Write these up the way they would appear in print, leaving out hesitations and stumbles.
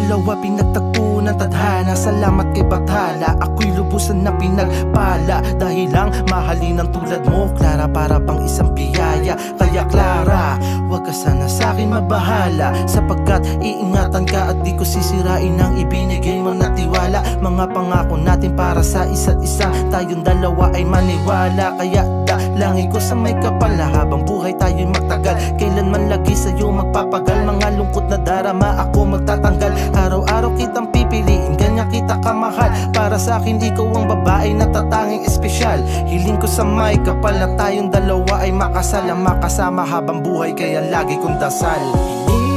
dalawa pinagtagpo ng tadhana. Salamat kay Bathala, ako'y lubusan na pinagpala. Dahil lang mahalin ang tulad mo, Clara, para bang isang biyaya. Kaya Clara, wag ka sana sa'kin mabahala, sapagkat iingatan ka at di ko sisirain ang ibinigay mo na tiwala. Mga pangako natin para sa isa't isa, tayong dalawa ay maniwala. Kaya dalangin ko sa may kapal na habang buhay tayo'y magtagal, kailanman lagi sa'yo magpapagal. Mga lungkot na darama ako magtatanggal, araw-araw kitang pipiliin, ganyan kita kamahal. Para sa'kin ikaw ang babae na tatanging espesyal. Hiling ko sa may kapal na tayong dalawa ay makasal, ang makasama habang buhay, kaya lagi kong dasal.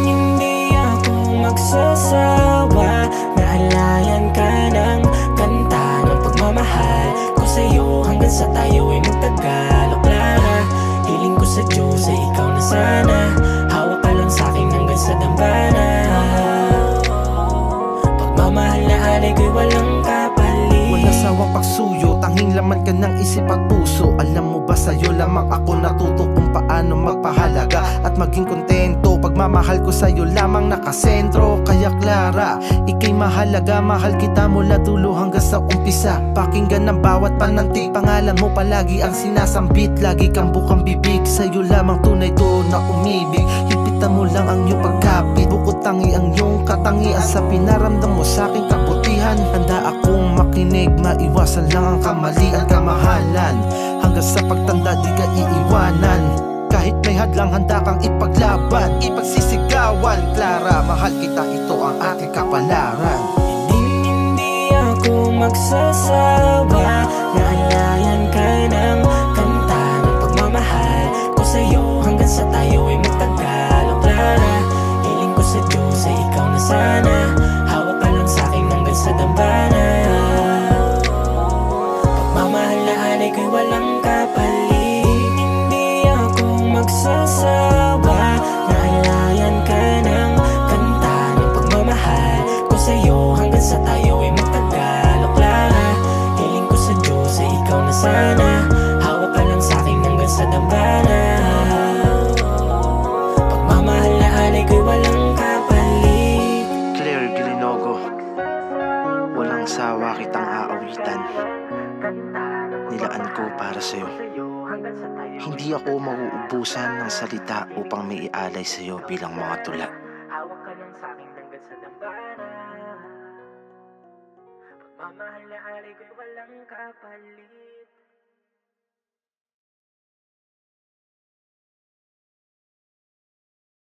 Hindi ako magsasawa na alayan ka ng kanta ng pagmamahal ko sa'yo hanggang sa tayo ay magtagal. O Clara, hiling ko sa Diyos ay ikaw na sana, hawak ka lang sa'kin hanggang sa dambana. Pagmamahal na alay ko'y walang kapalit, walang sawang pagsuyo, tanging laman ka ng isip at puso. Alam mo ba sa'yo lamang ako natuto kung paano magpahalaga at maging kontento. Pagmamahal ko sa'yo lamang nakasentro. Kaya Clara, ika'y mahalaga, mahal kita mula dulo hanggang sa umpisa. Pakinggan ng bawat panantig, pangalan mo palagi ang sinasambit. Lagi kang bukang bibig, sa'yo lamang tunay to na umibig. Hipitan mo lang ang iyong pagkapit, bukod tangi ang iyong katangian. Sa pinaramdam mo sa'king kabutihan, handa akong makinig, maiwasan lang ang kamalian. Kamahalan, hanggang sa pagtanda di ka iiwanan. Kahit may hadlang handa kang ipaglaban, ipagsisigawan. Clara, mahal kita, ito ang ating kapalaran. Hindi ako magsasawa na alayan ka ng kanta ng pagmamahal ko sa'yo hanggang sa tayo ay magtagal. O Clara, hiling ko sa Diyos ay ikaw na sana, hawak ka lang sa'kin hanggang sa dambana. Pagmamahal na alay ko'y walang kapalit. Hindi ako magsasawa na alayan ka ng kanta ng pagmamahal ko sa'yo hanggang sa tayo ay magtagal. O Clara, hiling ko sa Diyos ay ikaw na sana, hawak ka lang sa'kin hanggang sa dambana. Pagmamahal na alay ko'y walang kapalit. Claire Gilinogo, walang sawa kitang aawitan, nilaan ko para sa'yo. Hindi ako mauubusan ng salita upang may ialay sa'yo bilang mga tula. Hawak ka lang sa'kin hanggang sa dambana. Pagmamahal na alay ko'y walang kapalit.